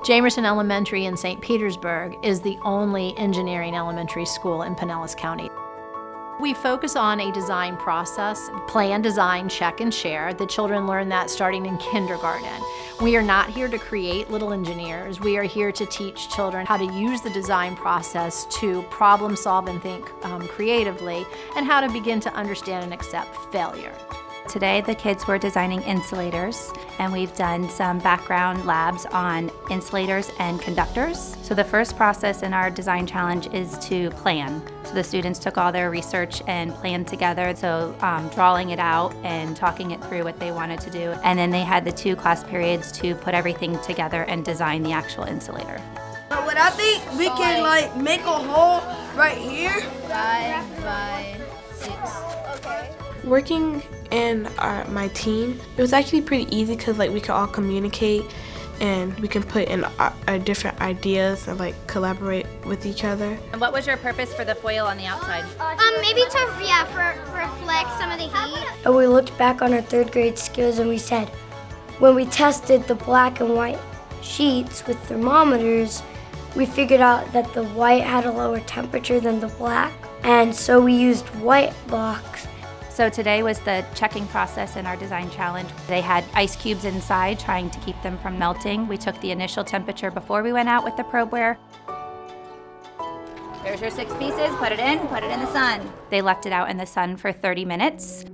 Jamerson Elementary in St. Petersburg is the only engineering elementary school in Pinellas County. We focus on a design process, plan, design, check, and share. The children learn that starting in kindergarten. We are not here to create little engineers. We are here to teach children how to use the design process to problem solve and think creatively, and how to begin to understand and accept failure. Today the kids were designing insulators, and we've done some background labs on insulators and conductors. So the first process in our design challenge is to plan. So the students took all their research and planned together, so drawing it out and talking it through what they wanted to do. And then they had the 2 class periods to put everything together and design the actual insulator. But I think we can make a hole right here. 5 by 6. Okay. Working in my team, it was actually pretty easy because we can all communicate and we can put in our different ideas and collaborate with each other. And what was your purpose for the foil on the outside? Maybe to reflect some of the heat. And we looked back on our 3rd grade skills and we said, when we tested the black and white sheets with thermometers, we figured out that the white had a lower temperature than the black, and so we used white blocks. So today was the checking process in our design challenge. They had ice cubes inside, trying to keep them from melting. We took the initial temperature before we went out with the probeware. There's your 6 pieces, put it in the sun. They left it out in the sun for 30 minutes.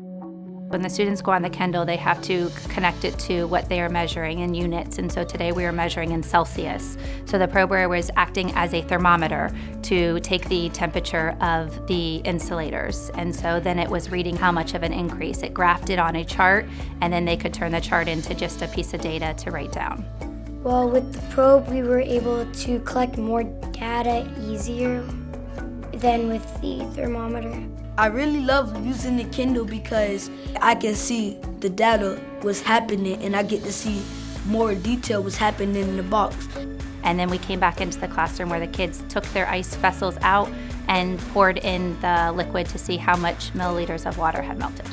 When the students go on the Kendall, they have to connect it to what they are measuring in units, and so today we were measuring in Celsius. So the probeware was acting as a thermometer to take the temperature of the insulators, and so then it was reading how much of an increase. It graphed it on a chart, and then they could turn the chart into just a piece of data to write down. Well, with the probe, we were able to collect more data easier than with the thermometer. I really love using the Kindle because I can see the data, what's happening, and I get to see more detail what's happening in the box. And then we came back into the classroom where the kids took their ice vessels out and poured in the liquid to see how much milliliters of water had melted.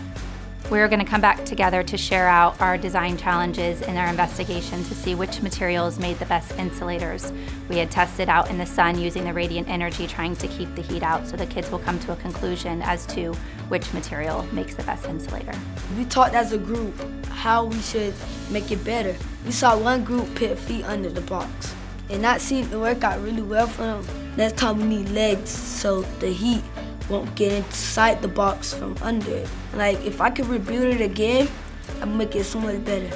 We're going to come back together to share out our design challenges in our investigation to see which materials made the best insulators. We had tested out in the sun using the radiant energy, trying to keep the heat out, so the kids will come to a conclusion as to which material makes the best insulator. We talked as a group how we should make it better. We saw one group put feet under the box, and that seemed to work out really well for them. Next time we need legs so the heat won't get inside the box from under it. If I could rebuild it again, I'd make it so much better.